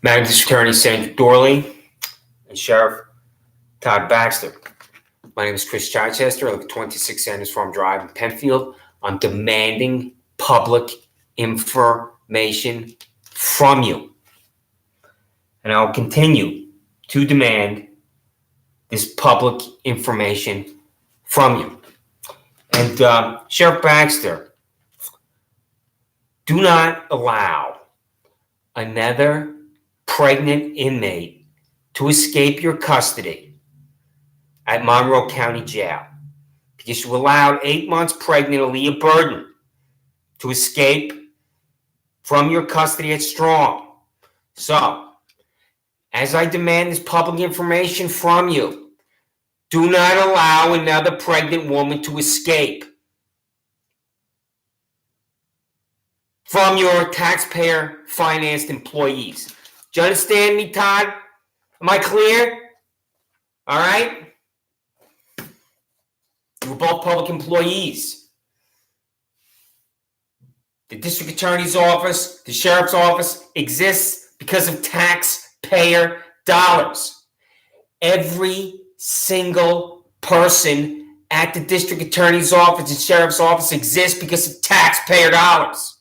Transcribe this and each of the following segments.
Madam District Attorney Sandra Doorley and Sheriff Todd Baxter. My name is Chris Chichester. I live at 26 Sanders Farm Drive in Penfield. I'm demanding public information from you. And I'll continue to demand this public information from you. And Sheriff Baxter, do not allow another pregnant inmate to escape your custody at Monroe County Jail, because you allowed 8 months pregnant Aaliyah Burden to escape from your custody at Strong. So, as I demand this public information from you, do not allow another pregnant woman to escape from your taxpayer-financed employees. Do you understand me, Todd? Am I clear? All right? You were both public employees. The district attorney's office, the sheriff's office exists because of taxpayer dollars. Every single person at the district attorney's office and sheriff's office exists because of taxpayer dollars.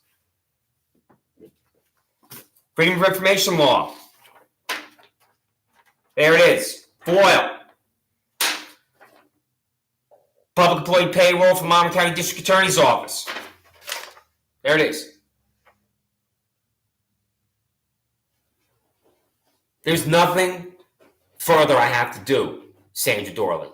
Freedom of Information Law. There it is. FOIL. Public employee payroll from Monroe County District Attorney's Office. There it is. There's nothing further I have to do, Sandra Doorley.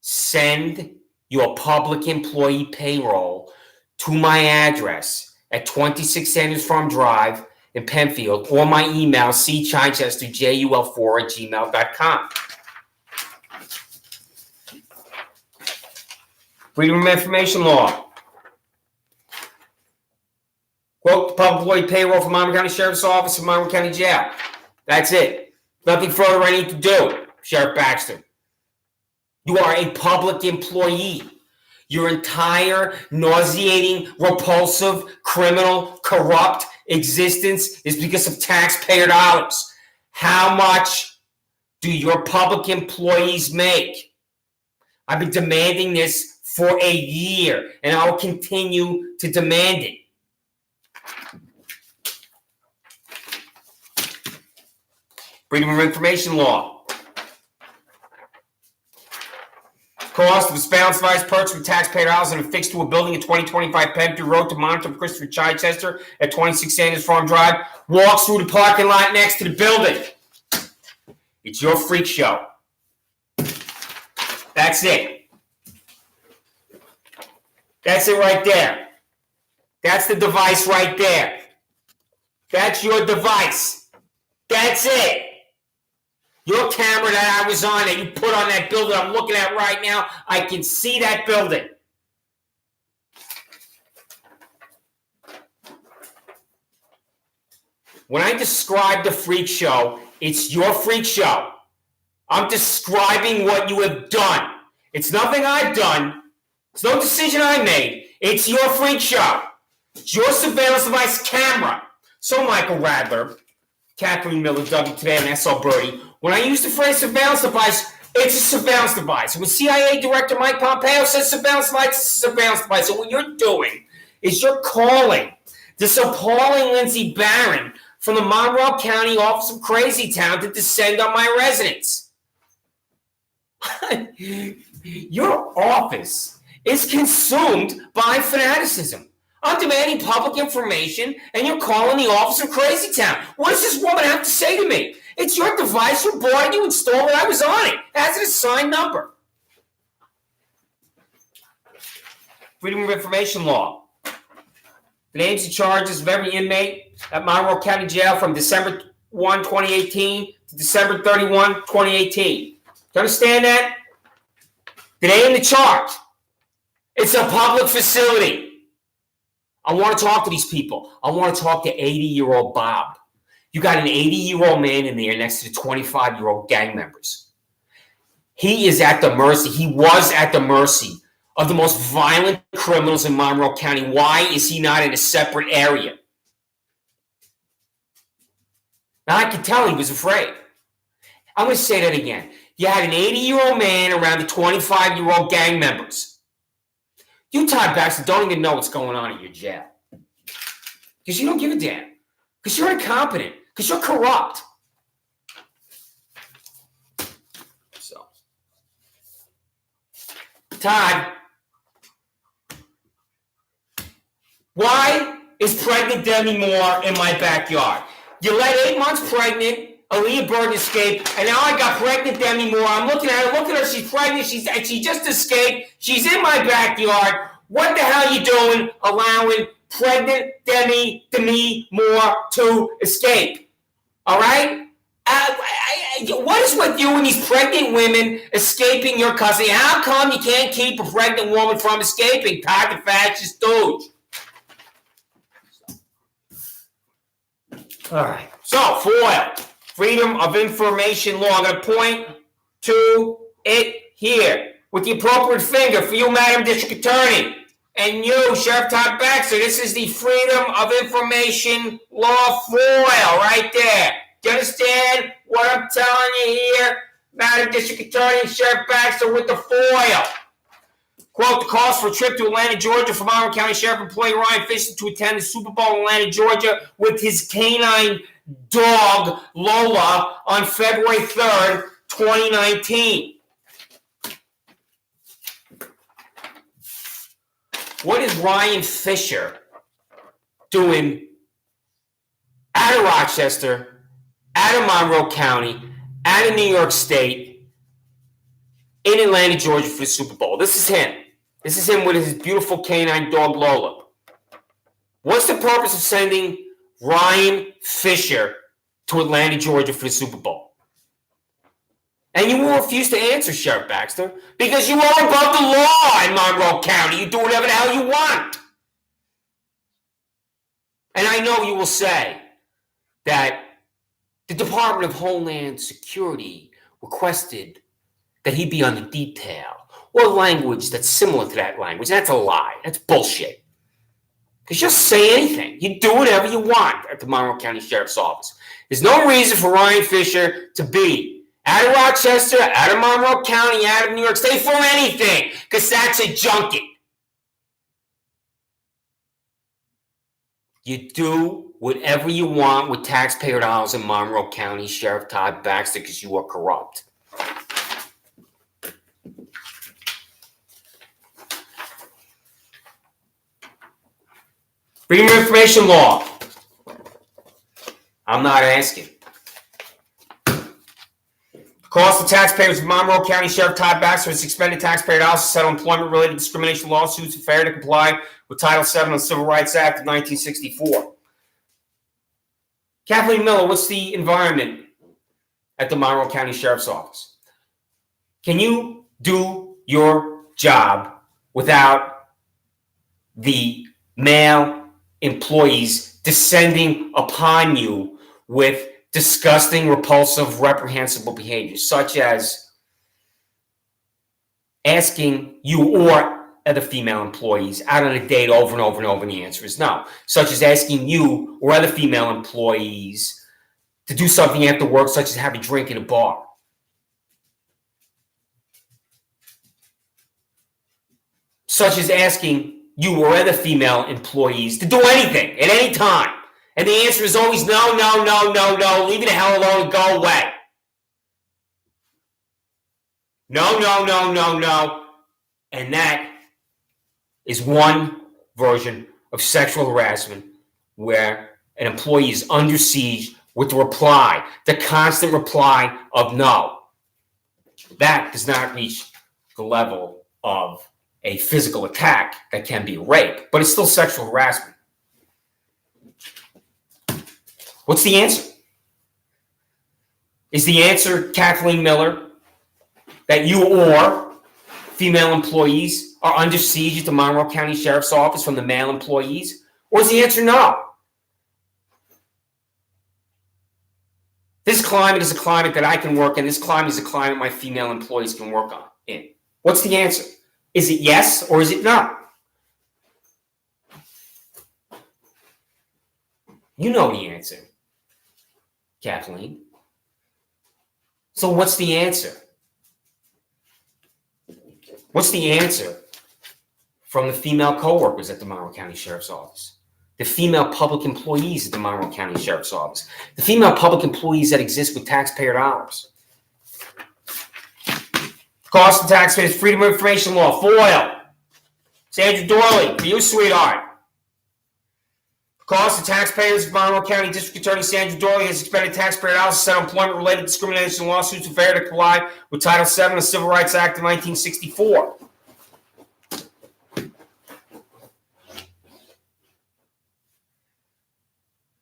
Send your public employee payroll to my address at 26 Sanders Farm Drive in Penfield, or my email, cchichesterjul4@gmail.com. Freedom of Information Law. Quote, the public employee payroll from Monroe County Sheriff's Office and Monroe County Jail. That's it. Nothing further I need to do, Sheriff Baxter. You are a public employee. Your entire nauseating, repulsive, criminal, corrupt existence is because of taxpayer dollars. How much do your public employees make? I've been demanding this for a year, and I will continue to demand it. Freedom of Information Law. Cost of a spouse device purchased with taxpayer dollars and affixed to a building at 2025 Penfield Road to monitor Christopher Chichester at 26 Sanders Farm Drive. Walks through the parking lot next to the building. It's your freak show. That's it. That's it right there. That's the device right there. That's your device. That's it. Your camera that I was on, that you put on that building I'm looking at right now, I can see that building. When I describe the freak show, it's your freak show. I'm describing what you have done. It's nothing I've done. It's no decision I made. It's your freak show. It's your surveillance device camera. So, Michael Radler, Kathleen Miller, W. Today, and S.L. Birdie, when I use the phrase surveillance device, it's a surveillance device. And when CIA Director Mike Pompeo says surveillance device, it's a surveillance device. So what you're doing is you're calling this appalling Lindsey Barron from the Monroe County Office of Crazy Town to descend on my residence. Your office is consumed by fanaticism. I'm demanding public information, and you're calling the Office of Crazy Town. What does this woman have to say to me? It's your device. You bought it. You installed it. I was on it. It has an assigned number. Freedom of Information Law. The names and charges of every inmate at Monroe County Jail from December 1, 2018 to December 31, 2018. Do you understand that? The name and the charge. It's a public facility. I want to talk to these people. I want to talk to 80-year-old Bob. You got an 80-year-old man in there next to the 25-year-old gang members. He is at the mercy. He was at the mercy of the most violent criminals in Monroe County. Why is he not in a separate area? Now, I could tell he was afraid. I'm going to say that again. You had an 80-year-old man around the 25-year-old gang members. You, Todd Baxter, don't even know what's going on at your jail. Because you don't give a damn. Because you're incompetent. Because you're corrupt. So, Todd, why is pregnant Demi Moore in my backyard? You let 8 months pregnant Aaliyah Bird escape, and now I got pregnant Demi Moore. I'm looking at her. Look at her. She's pregnant. She just escaped. She's in my backyard. What the hell are you doing allowing pregnant Demi Moore to escape? All right? What is with you and these pregnant women escaping your custody? How come you can't keep a pregnant woman from escaping, Todd the fascist stooge? All right. So, FOIL, Freedom of Information Law. I'm going to point to it here with the appropriate finger for you, Madam District Attorney, and you, Sheriff Todd Baxter. This is the Freedom of Information Law FOIL right there. Do you understand what I'm telling you here, Madam District Attorney, Sheriff Baxter, with the FOIL? Quote, the cost for a trip to Atlanta, Georgia for Monroe County Sheriff employee Ryan Fisher to attend the Super Bowl in Atlanta, Georgia with his canine dog, Lola, on February 3rd, 2019. What is Ryan Fisher doing out of Rochester, out of Monroe County, out of New York State, in Atlanta, Georgia for the Super Bowl? This is him. This is him with his beautiful canine dog, Lola. What's the purpose of sending Ryan Fisher to Atlanta, Georgia for the Super Bowl? And you will refuse to answer, Sheriff Baxter, because you are above the law in Monroe County. You do whatever the hell you want. And I know you will say that the Department of Homeland Security requested that he be on the detail or language that's similar to that language. That's a lie. That's bullshit. Because just say anything. You do whatever you want at the Monroe County Sheriff's Office. There's no reason for Ryan Fisher to be out of Rochester, out of Monroe County, out of New York State for anything, because that's a junket. You do whatever you want with taxpayer dollars in Monroe County, Sheriff Todd Baxter, because you are corrupt. Freedom of Information Law. I'm not asking. The cost of taxpayers of Monroe County Sheriff Todd Baxter has expended taxpayer dollars to settle employment-related discrimination lawsuits and failure to comply with Title VII of the Civil Rights Act of 1964. Kathleen Miller, what's the environment at the Monroe County Sheriff's Office? Can you do your job without the male employees descending upon you with disgusting, repulsive, reprehensible behaviors, such as asking you or other female employees out on a date over and over and over, and the answer is no. Such as asking you or other female employees to do something after work, such as have a drink in a bar. Such as asking you or other female employees to do anything at any time. And the answer is always no, no, no, no, no. Leave me the hell alone and go away. No, no, no, no, no. And that is one version of sexual harassment where an employee is under siege with the reply, the constant reply of no. That does not reach the level of a physical attack that can be rape, but it's still sexual harassment. What's the answer? Is the answer, Kathleen Miller, that you or female employees are under siege at the Monroe County Sheriff's Office from the male employees? Or is the answer no? This climate is a climate that I can work in. This climate is a climate my female employees can work in. What's the answer? Is it yes or is it no? You know the answer. Kathleen. So what's the answer? What's the answer from the female co-workers at the Monroe County Sheriff's Office? The female public employees at the Monroe County Sheriff's Office? The female public employees that exist with taxpayer dollars? Cost of taxpayers, Freedom of Information Law, FOIL. Sandra Doorley, for you, sweetheart. Cost of taxpayers, Monroe County District Attorney Sandra Doorley has expended taxpayer dollars to settle employment-related discrimination lawsuits and failure to comply with Title VII of the Civil Rights Act of 1964.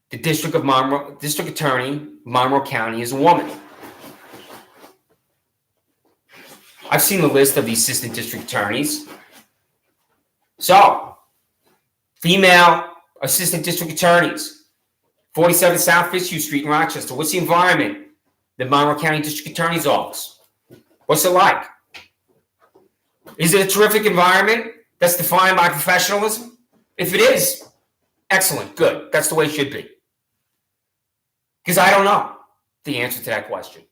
The District Attorney, Monroe County, is a woman. I've seen the list of the assistant district attorneys. So, female assistant district attorneys, 47 South Fitzhugh Street in Rochester. What's the environment? The Monroe County District Attorney's Office. What's it like? Is it a terrific environment that's defined by professionalism? If it is, excellent, good. That's the way it should be. Because I don't know the answer to that question.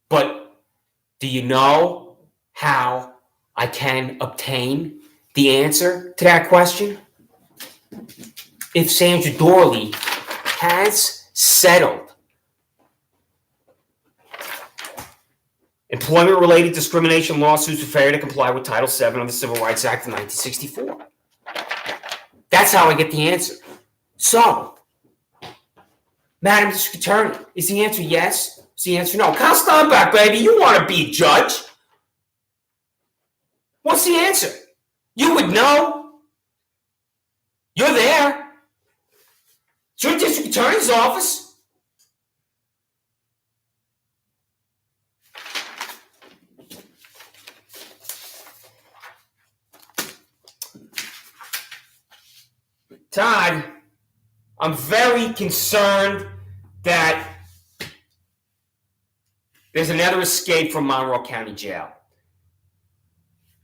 But do you know how I can obtain the answer to that question? If Sandra Doorley has settled employment-related discrimination lawsuits for failure to comply with Title VII of the Civil Rights Act of 1964. That's how I get the answer. So, Madam District Attorney, is the answer yes? Is the answer no? Kyle Steinbach, baby, you want to be a judge. What's the answer? You would know. You're there. It's your district attorney's office. Todd, I'm very concerned that there's another escape from Monroe County Jail.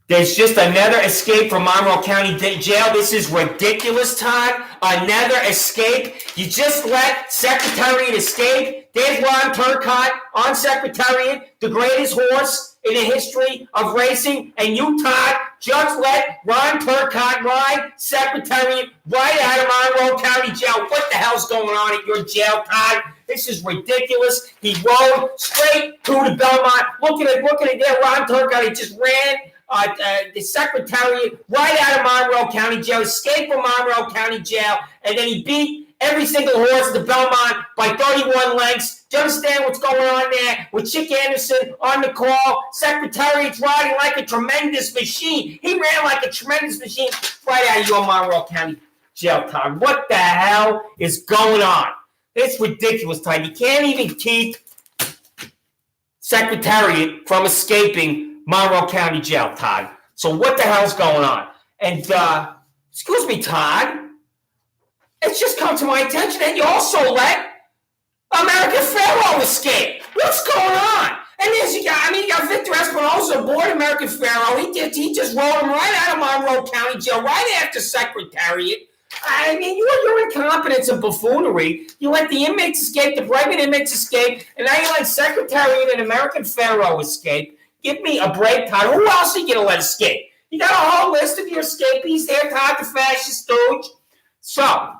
There's just another escape from Monroe County Jail. This is ridiculous, Todd. Another escape. You just let Secretariat escape. There's Ron Turcotte on Secretariat, the greatest horse in the history of racing. And you, Todd, just let Ron Turcotte ride Secretariat right out of Monroe County Jail. What the hell's going on at your jail, Todd? This is ridiculous. He rode straight to the Belmont. Look at it there. Ron Turcotte, he just ran the Secretariat right out of Monroe County Jail, escaped from Monroe County Jail, and then he beat every single horse at the Belmont by 31 lengths. Do you understand what's going on there? With Chick Anderson on the call, Secretariat's riding like a tremendous machine. He ran like a tremendous machine right out of your Monroe County Jail, Todd. What the hell is going on? It's ridiculous, Todd. You can't even keep Secretariat from escaping Monroe County Jail, Todd. So what the hell's going on? And, excuse me, Todd, it's just come to my attention that you also let American Pharaoh escape. What's going on? And there's you got Victor Espinosa aboard American Pharaoh. He just rolled him right out of Monroe County Jail right after Secretariat. I mean, your incompetence and buffoonery. You let the inmates escape, the private inmates escape, and now you let Secretariat and American Pharaoh escape. Give me a break, Todd. Who else are you going to let escape? You got a whole list of your escapees there, Todd, the fascist stooge. So,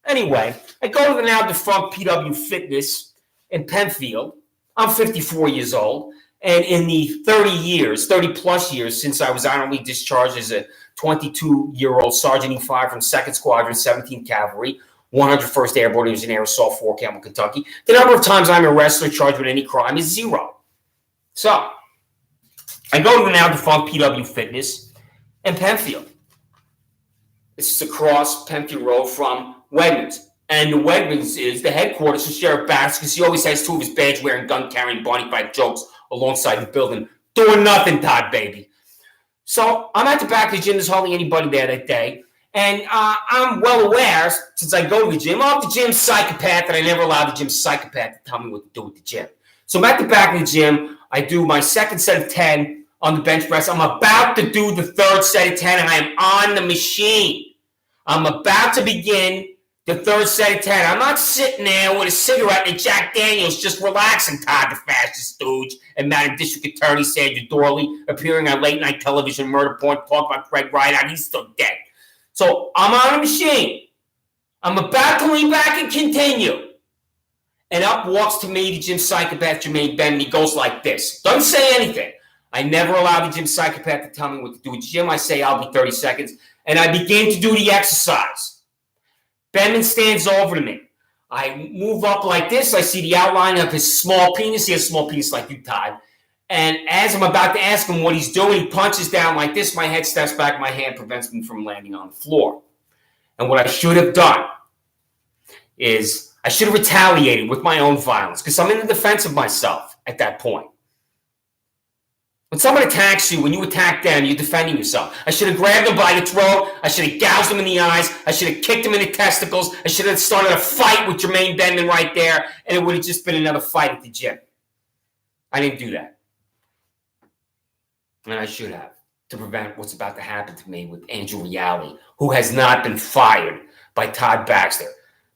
anyway, I go to the now defunct PW Fitness in Penfield. I'm 54 years old. And in the 30 plus years since I was honorably discharged as a 22-year-old Sergeant E5 from 2nd Squadron, 17th Cavalry, 101st Airborne Engineer Assault 4, Campbell, Kentucky, the number of times I'm arrested or charged with any crime is 0. So, I go to the now defunct PW Fitness in Penfield. This is across Penfield Road from Wegmans. And the Wegmans is the headquarters of Sheriff Baxter because he always has 2 of his badge-wearing, gun-carrying, Barney Fife jokes alongside the building. Doing nothing, Todd, baby. So I'm at the back of the gym. There's hardly anybody there that day. And I'm well aware, since I go to the gym, I'm the gym psychopath, and I never allowed the gym psychopath to tell me what to do with the gym. So I'm at the back of the gym. I do my second set of 10 on the bench press. I'm about to do the third set of 10, and I am on the machine. I'm about to begin the third set of 10. I'm not sitting there with a cigarette and Jack Daniels just relaxing, Todd the Fascist Stooge and Madam District Attorney Sandra Doorley appearing on late night television murder porn, talk about Craig Rideout. He's still dead. So I'm on a machine. I'm about to lean back and continue. And up walks to me the gym psychopath Jermaine Ben, and he goes like this. Doesn't say anything. I never allow the gym psychopath to tell me what to do. At the gym, I say I'll be 30 seconds. And I begin to do the exercise. Benman stands over to me. I move up like this. I see the outline of his small penis. He has a small penis like you, Todd. And as I'm about to ask him what he's doing, he punches down like this. My head steps back. My hand prevents me from landing on the floor. And what I should have done is I should have retaliated with my own violence because I'm in the defense of myself at that point. When someone attacks you, when you attack them, you're defending yourself. I should have grabbed him by the throat. I should have gouged him in the eyes. I should have kicked him in the testicles. I should have started a fight with Jermaine Benman right there, and it would have just been another fight at the gym. I didn't do that. And I should have, to prevent what's about to happen to me with Andrew Reale, who has not been fired by Todd Baxter.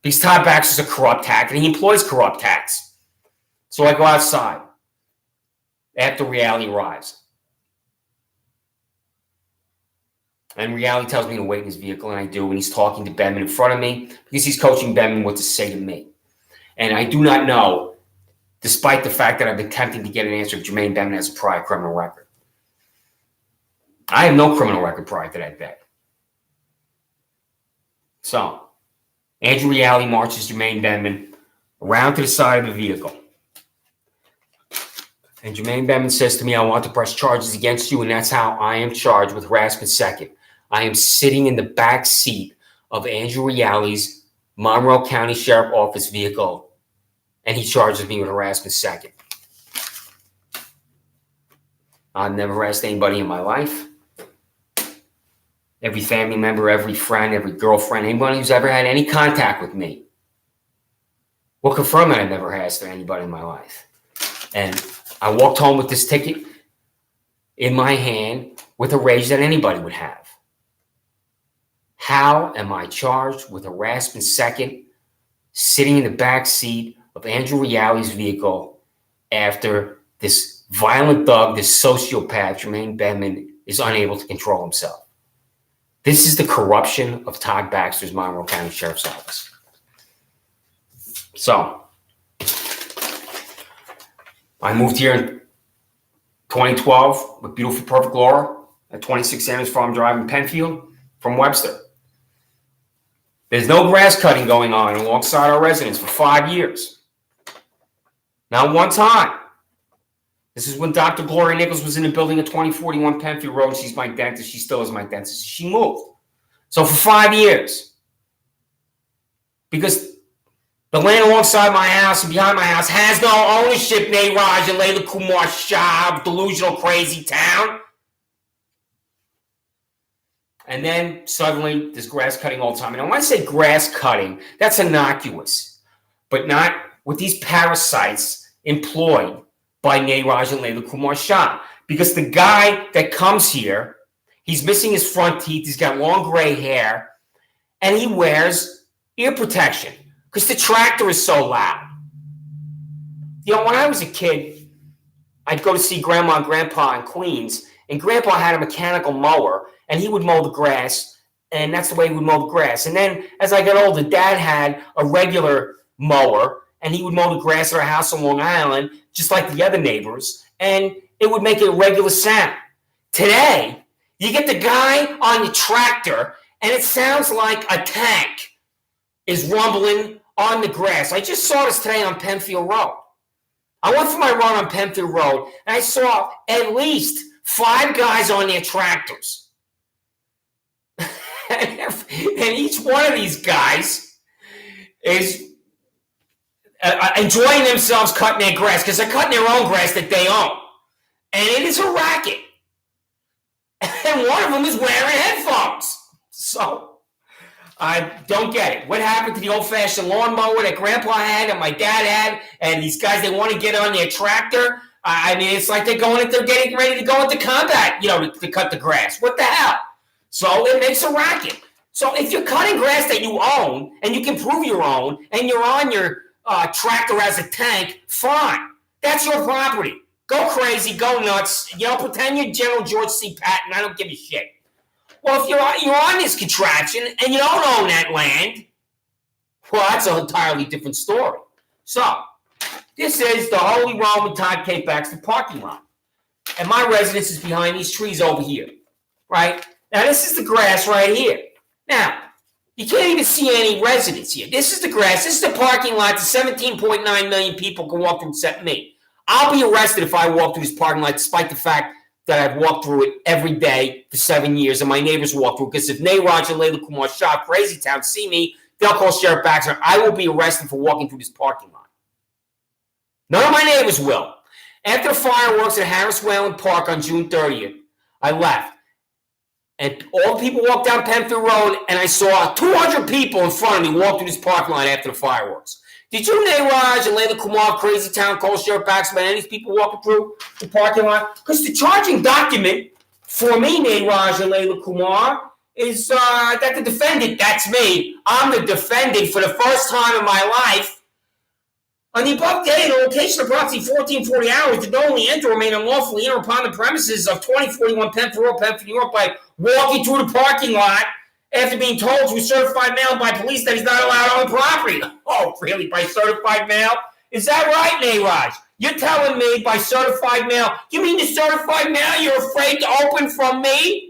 Because Todd Baxter's a corrupt hack, and he employs corrupt hacks. So I go outside after Reale arrives. And Reale tells me to wait in his vehicle, and I do, and he's talking to Benman in front of me because he's coaching Benman what to say to me. And I do not know, despite the fact that I've been attempting to get an answer if Jermaine Benman has a prior criminal record. I have no criminal record prior to that day. So, Andrew Reale marches Jermaine Benman around to the side of the vehicle. And Jermaine Benman says to me, I want to press charges against you, and that's how I am charged with harassment second. I am sitting in the back seat of Andrew Reale's Monroe County Sheriff Office vehicle, and he charges me with harassment second. I've never harassed anybody in my life. Every family member, every friend, every girlfriend, anybody who's ever had any contact with me will confirm that I've never harassed anybody in my life. And I walked home with this ticket in my hand with a rage that anybody would have. How am I charged with harassment second, sitting in the back seat of Andrew Reale's vehicle after this violent thug, this sociopath, Jermaine Benman, is unable to control himself? This is the corruption of Todd Baxter's Monroe County Sheriff's Office. So, I moved here in 2012 with beautiful, perfect Laura at 26 Sanders Farm Drive in Penfield from Webster. There's no grass cutting going on alongside our residence for 5 years. Not one time. This is when Dr. Gloria Nichols was in the building at 2041 Penfield Road. She's my dentist. She still is my dentist. She moved. So for 5 years, because the land alongside my house and behind my house has no ownership, Nayraj and Layla Kumar Shah, delusional, crazy town. And then suddenly there's grass cutting all the time. And when I say grass cutting, that's innocuous, but not with these parasites employed by Nayraj and Layla Kumar Shah. Because the guy that comes here, he's missing his front teeth, he's got long gray hair, and he wears ear protection because the tractor is so loud. You know, when I was a kid, I'd go to see Grandma and Grandpa in Queens, and Grandpa had a mechanical mower, and he would mow the grass, and that's the way he would mow the grass. And then as I got older, Dad had a regular mower, and he would mow the grass at our house on Long Island, just like the other neighbors, and it would make a regular sound. Today, you get the guy on the tractor, and it sounds like a tank is rumbling on the grass. I just saw this today on Penfield Road. I went for my run on Penfield Road, and I saw at least 5 guys on their tractors. And each one of these guys is enjoying themselves cutting their grass because they're cutting their own grass that they own. And it is a racket. And one of them is wearing headphones. So, I don't get it. What happened to the old-fashioned lawnmower that Grandpa had and my dad had, and these guys, they want to get on their tractor? I mean, it's like they're getting ready to go into combat, to cut the grass. What the hell? So, it makes a racket. So if you're cutting grass that you own, and you can prove you own, and you're on your tractor as a tank, fine. That's your property. Go crazy, go nuts. Pretend you're General George C. Patton. I don't give a shit. Well, if you're on this contraption and you don't own that land, well, that's an entirely different story. So, this is the Holy Roman Todd K. Baxter parking lot. And my residence is behind these trees over here. Right? Now, this is the grass right here. Now, you can't even see any residents here. This is the grass. This is the parking lot. The 17.9 million people can walk through except me. I'll be arrested if I walk through this parking lot, despite the fact that I've walked through it every day for 7 years, and my neighbors walk through it. Because if Nayraj and Layla Kumar Shah, Crazy Town, see me, they'll call Sheriff Baxter. I will be arrested for walking through this parking lot. None of my neighbors will. After the fireworks at Harris Whalen Park on June 30th, I left. And all the people walked down Penfield Road, and I saw 200 people in front of me walk through this parking lot after the fireworks. Did you, Nayraj and Layla Kumar, Crazy Town, call Sheriff Baxter about any of these people walking through the parking lot? Because the charging document for me, Nayraj and Layla Kumar, is that the defendant, that's me, I'm the defendant for the first time in my life. On the above day, the location of property 1440 hours did only enter or remain unlawfully in or upon the premises of 2041 Penfield Road, Penfield, New York, by walking through the parking lot after being told through certified mail by police that he's not allowed on the property. Oh, really? By certified mail? Is that right, Nayraj? You're telling me by certified mail? You mean the certified mail you're afraid to open from me?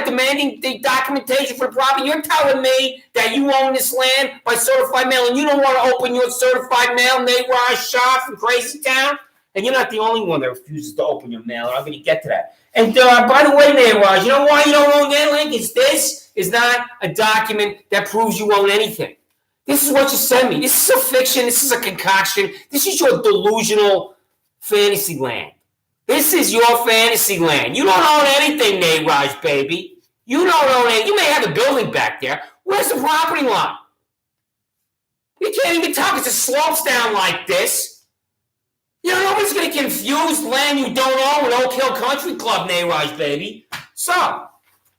Demanding the documentation for the property? You're telling me that you own this land by certified mail and you don't want to open your certified mail, Nayraj Shah from Crazy Town? And you're not the only one that refuses to open your mail. I'm going to get to that. And by the way, Nayraj, you know why you don't own that land? This is not a document that proves you own anything. This is what you sent me. This is a fiction. This is a concoction. This is your delusional fantasy land. This is your fantasy land. You don't own anything, Nayraj, baby. You don't own anything. You may have a building back there. Where's the property line? You can't even tell because it slopes down like this. Nobody's going to confuse land you don't own with Oak Hill Country Club, Nayraj, baby. So,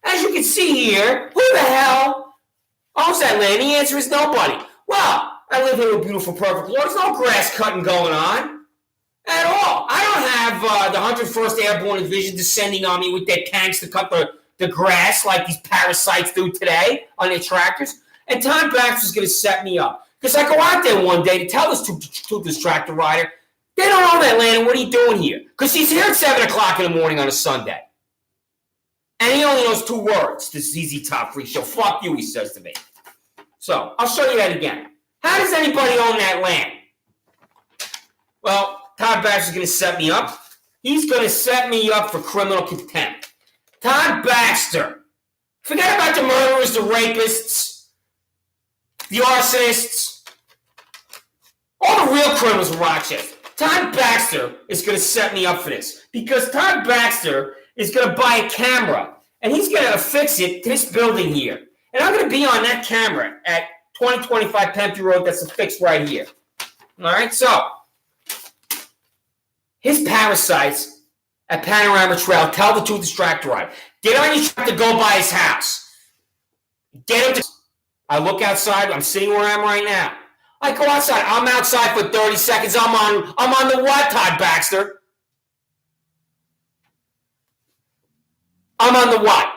as you can see here, who the hell owns that land? The answer is nobody. Well, I live here in beautiful, perfect lawn. There's no grass cutting going on at all. I don't have the 101st Airborne Division descending on me with their tanks to cut the grass like these parasites do today on their tractors. And Todd Baxter's going to set me up. Because I go out there one day to tell this tractor rider, they don't own that land, and what are you doing here? Because he's here at 7 o'clock in the morning on a Sunday. And he only knows 2 words, this ZZ Top Freak Show. Fuck you, he says to me. So, I'll show you that again. How does anybody own that land? Well, Todd Baxter's going to set me up. He's going to set me up for criminal contempt. Todd Baxter. Forget about the murderers, the rapists, the arsonists, all the real criminals in Rochester. Todd Baxter is going to set me up for this because Todd Baxter is going to buy a camera and he's going to affix it to this building here. And I'm going to be on that camera at 2025 Penfield Road that's affixed right here. All right, so his parasites at Panorama Trail tell the truth distractor ride. Get on your truck to go by his house. Get him to... I look outside. I'm sitting where I am right now. I go outside. I'm outside for 30 seconds. I'm on the what, Todd Baxter? I'm on the what?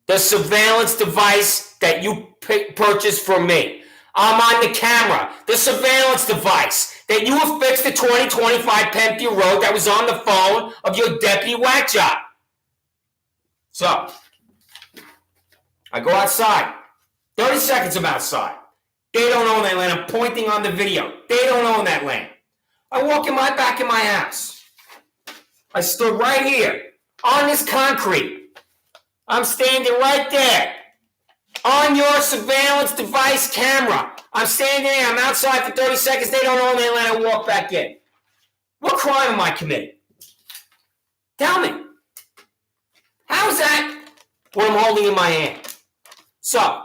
The surveillance device that you purchased from me. I'm on the camera. The surveillance device that you affixed to 2025 Penfield Road that was on the phone of your deputy whack job. So, I go outside. 30 seconds I'm outside. They don't own that land. I'm pointing on the video. They don't own that land. I walk back in my house. I stood right here on this concrete. I'm standing right there on your surveillance device camera. I'm standing there. I'm outside for 30 seconds. They don't own that land. I walk back in. What crime am I committing? Tell me. How is that what I'm holding in my hand? So,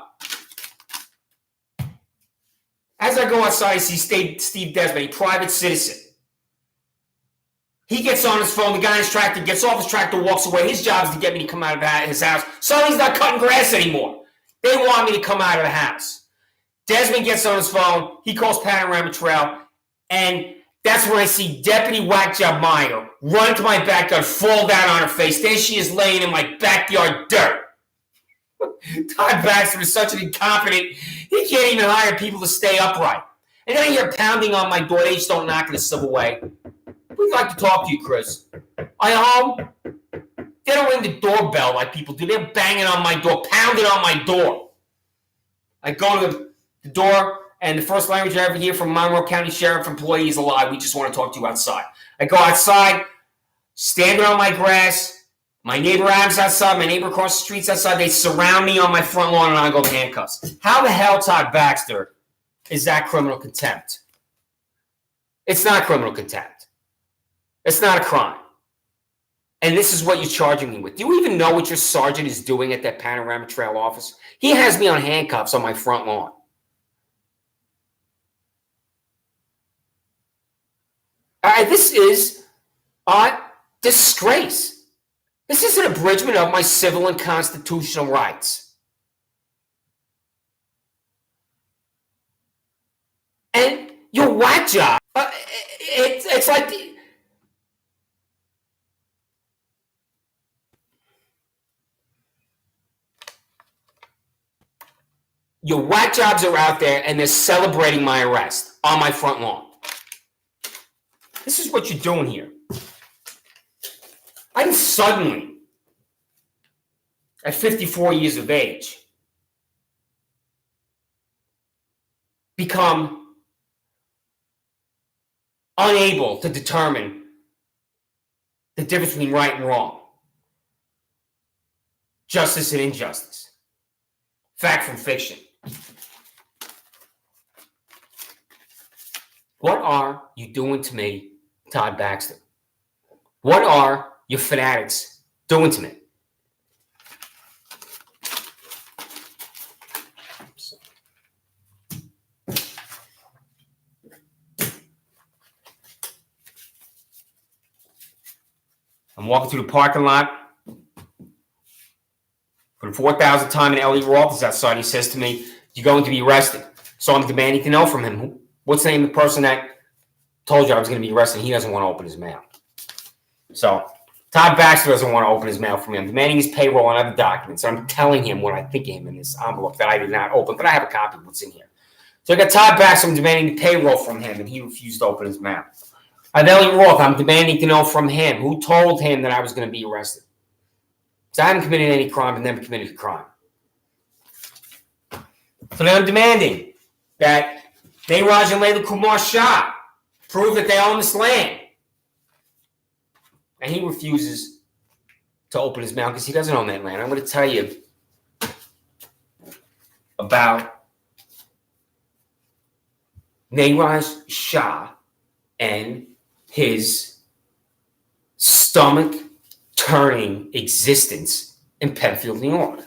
as I go outside, I see Steve Desmond, a private citizen. He gets on his phone. The guy in his tractor gets off his tractor, walks away. His job is to get me to come out of his house. So he's not cutting grass anymore. They want me to come out of the house. Desmond gets on his phone. He calls Panorama Trail. And that's when I see Deputy Whackjob Meyer run into my backyard, fall down on her face. There she is laying in my backyard dirt. Todd Baxter is such an incompetent, he can't even hire people to stay upright. And then I hear pounding on my door. They just don't knock in a civil way. We'd like to talk to you, Chris. Are you home? They don't ring the doorbell like people do. They're banging on my door, pounding on my door. I go to the door, and the first language I ever hear from Monroe County Sheriff employee is a lie. We just want to talk to you outside. I go outside, standing on my grass. My neighbor Adam's outside. My neighbor across the street's outside. They surround me on my front lawn, and I go to handcuffs. How the hell, Todd Baxter, is that criminal contempt? It's not criminal contempt. It's not a crime. And this is what you're charging me with. Do you even know what your sergeant is doing at that Panorama Trail office? He has me on handcuffs on my front lawn. This is a disgrace. This is an abridgment of my civil and constitutional rights. And your whack job, it's like your whack jobs are out there and they're celebrating my arrest on my front lawn. This is what you're doing here. I didn't suddenly, at 54 years of age, become unable to determine the difference between right and wrong, justice and injustice, fact from fiction. What are you doing to me, Todd Baxter? What are your fanatics doing to me? I'm walking through the parking lot for the 4,000th time, and Elliot Roth is outside. He says to me, "You're going to be arrested." So I'm demanding to know from him, what's the name of the person that told you I was going to be arrested? He doesn't want to open his mouth. So Todd Baxter doesn't want to open his mouth for me. I'm demanding his payroll and other documents. I'm telling him what I think of him in this envelope that I did not open, but I have a copy of what's in here. So I got Todd Baxter. I'm demanding the payroll from him, and he refused to open his mouth. I have Elliot Roth. I'm demanding to know from him who told him that I was going to be arrested. So I haven't committed any crime and never committed a crime. So then I'm demanding that Nayraj and Layla Kumar Shah prove that they own this land. And he refuses to open his mouth because he doesn't own that land. I'm going to tell you about Nayraj Shah and his stomach-turning existence in Penfield, New York.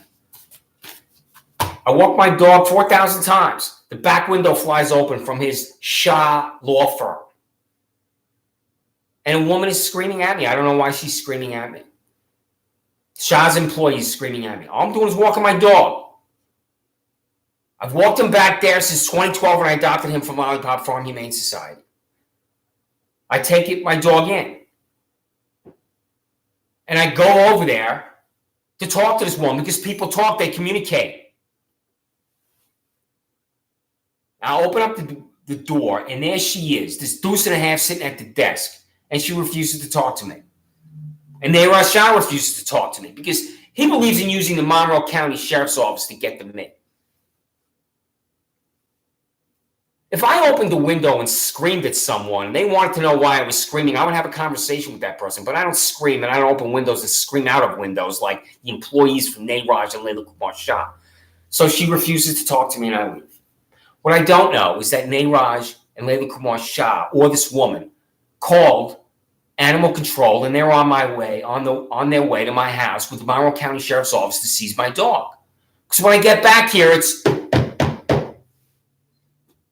I walk my dog 4,000 times. The back window flies open from his Shah law firm. And a woman is screaming at me. I don't know why she's screaming at me. Shah's employee is screaming at me. All I'm doing is walking my dog. I've walked him back there since 2012 when I adopted him from Lollipop Farm Humane Society. I take my dog in. And I go over there to talk to this woman because people talk, they communicate. I open up the door, and there she is, this deuce and a half sitting at the desk. And she refuses to talk to me. And Nayraj Shah refuses to talk to me because he believes in using the Monroe County Sheriff's Office to get to me. If I opened the window and screamed at someone and they wanted to know why I was screaming, I would have a conversation with that person. But I don't scream and I don't open windows and scream out of windows like the employees from Nayraj and Layla Kumar Shah. So she refuses to talk to me and I leave. What I don't know is that Nayraj and Layla Kumar Shah or this woman called Animal Control, and they're on their way to my house with the Monroe County Sheriff's Office to seize my dog. Because when I get back here,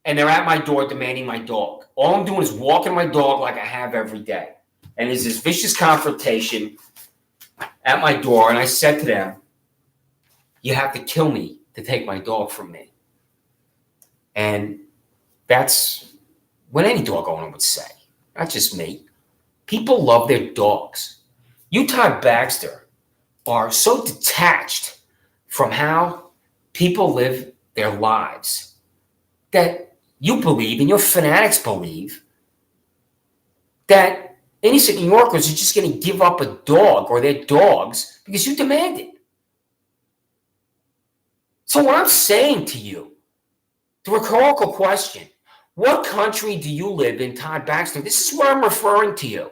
and they're at my door demanding my dog. All I'm doing is walking my dog like I have every day. And there's this vicious confrontation at my door, and I said to them, "You have to kill me to take my dog from me. And that's what any dog owner would say, not just me. People love their dogs. You, Todd Baxter, are so detached from how people live their lives that you believe, and your fanatics believe, that innocent New Yorkers are just going to give up a dog or their dogs because you demand it. So what I'm saying to you, the rhetorical question, what country do you live in, Todd Baxter? This is what I'm referring to you.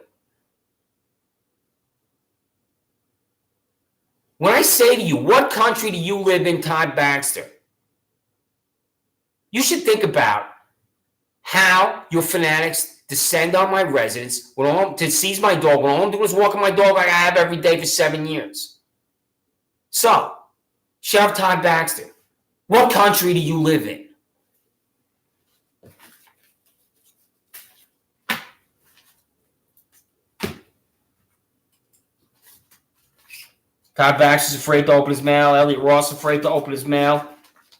When I say to you, what country do you live in, Todd Baxter? You should think about how your fanatics descend on my residence to seize my dog. When all I'm doing is walking my dog like I have every day for 7 years. So, Sheriff Todd Baxter, what country do you live in? Todd Baxter's afraid to open his mail. Elliot Ross afraid to open his mail.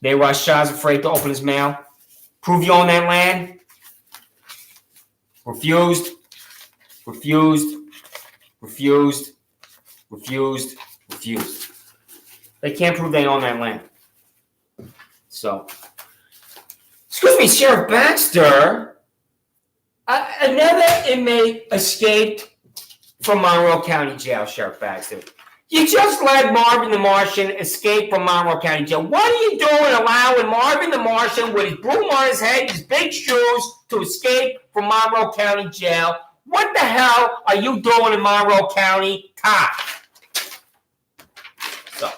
Nayraj Shah's afraid to open his mail. Prove you own that land. Refused. Refused. Refused. Refused. Refused. They can't prove they own that land. So, excuse me, Sheriff Baxter. Another inmate escaped from Monroe County Jail, Sheriff Baxter. You just let Marvin the Martian escape from Monroe County Jail. What are you doing allowing Marvin the Martian with his broom on his head, his big shoes, to escape from Monroe County Jail? What the hell are you doing in Monroe County, Todd? So,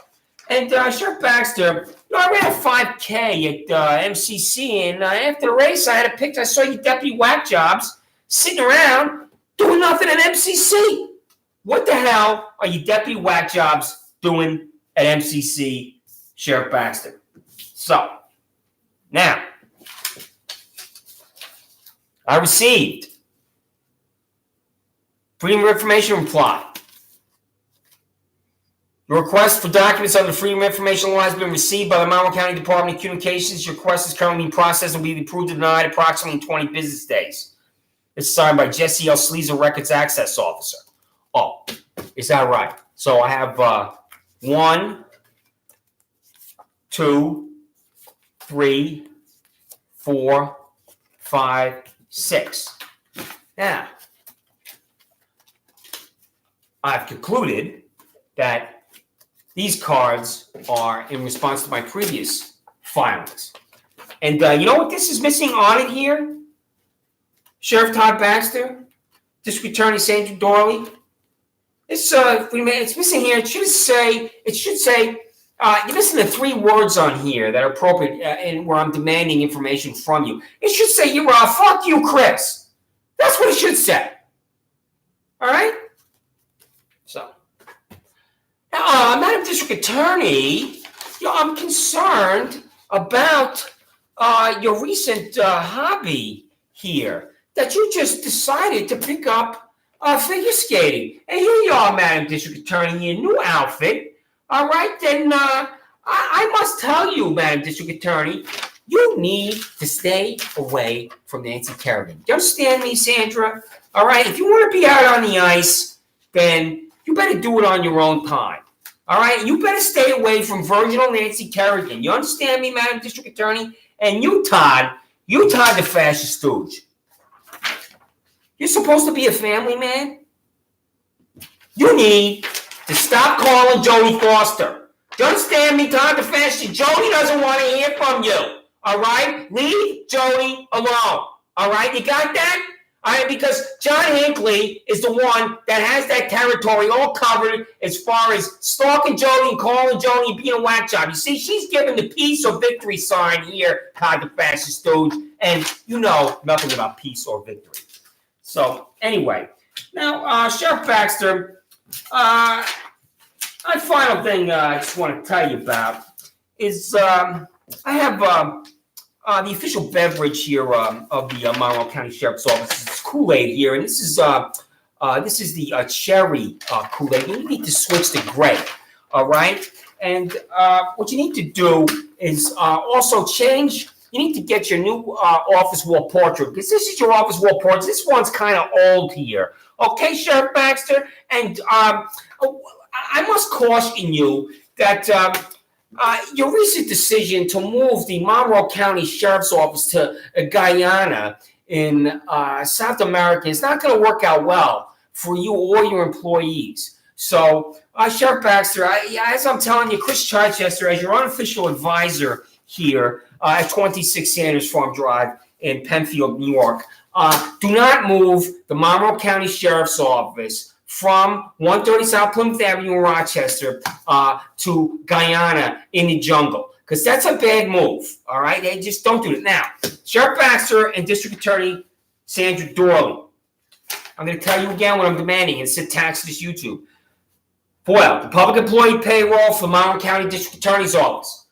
and Sheriff Baxter, I ran a 5K at MCC, and after the race, I had a picture. I saw you deputy whack jobs sitting around doing nothing at MCC. What the hell are you deputy whack jobs doing at MCC, Sheriff Baxter? So, now, I received Freedom of Information reply. Your request for documents under the Freedom of Information law has been received by the Monroe County Department of Communications. Your request is currently being processed and will be approved or denied approximately in 20 business days. It's signed by Jesse L. Sleazer, Records Access Officer. Oh, is that right? So I have 1, 2, 3, 4, 5, 6. Now, I've concluded that these cards are in response to my previous filings. And you know what this is missing on it here? Sheriff Todd Baxter, District Attorney Sandra Doorley. It's missing here. It should say, you're missing the 3 words on here that are appropriate and where I'm demanding information from you. It should say, fuck you, Chris. That's what it should say. All right? So, now, Madam District Attorney, I'm concerned about your recent hobby here, that you just decided to pick up figure skating. And here you are, Madam District Attorney, in your new outfit. All right, then I must tell you, Madam District Attorney, you need to stay away from Nancy Kerrigan. Do you understand me, Sandra? All right, if you want to be out on the ice, then you better do it on your own time. All right, you better stay away from virginal Nancy Kerrigan. You understand me, Madam District Attorney? And you, Todd the fascist stooge. You're supposed to be a family man. You need to stop calling Jody Foster. Do you understand me, Todd the fascist? Jody doesn't want to hear from you. All right? Leave Jody alone. All right? You got that? All right? Because John Hinckley is the one that has that territory all covered as far as stalking Jody and calling Jody and being a whack job. You see, she's giving the peace or victory sign here, Todd the fascist stooge, and you know nothing about peace or victory. So, anyway, now, Sheriff Baxter, a final thing I just want to tell you about is I have the official beverage here of the Monroe County Sheriff's Office. It's Kool-Aid here, and this is the cherry Kool-Aid. You need to switch to grape. all right? And what you need to do is also change. You need to get your new office wall portrait, because this is your office wall portrait. This one's kind of old here. Okay, Sheriff Baxter? And I must caution you that your recent decision to move the Monroe County Sheriff's Office to Guyana in South America is not going to work out well for you or your employees. So, Sheriff Baxter, as I'm telling you, Chris Chichester, as your unofficial advisor here at 26 Sanders Farm Drive in Penfield, New York, do not move the Monroe County Sheriff's Office from 130 South Plymouth Avenue in Rochester to Guyana in the jungle, because that's a bad move, all right? They just don't do it. Now, Sheriff Baxter and District Attorney Sandra Doorley, I'm going to tell you again what I'm demanding, and sit tax this YouTube. FOIL, the public employee payroll for the Monroe County District Attorney's Office.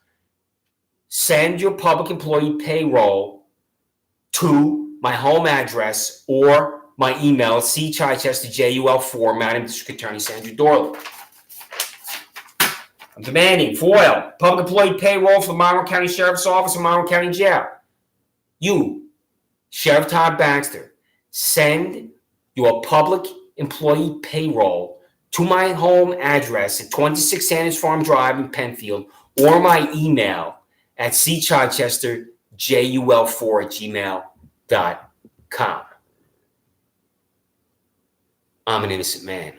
Send your public employee payroll to my home address or my email, cchichesterjul4, Madam District Attorney Sandra Doorley. I'm demanding FOIL, public employee payroll for Monroe County Sheriff's Office or Monroe County Jail. You, Sheriff Todd Baxter, send your public employee payroll to my home address at 26 Sanders Farm Drive in Penfield, or my email at cchichesterjul4@gmail.com. I'm an innocent man.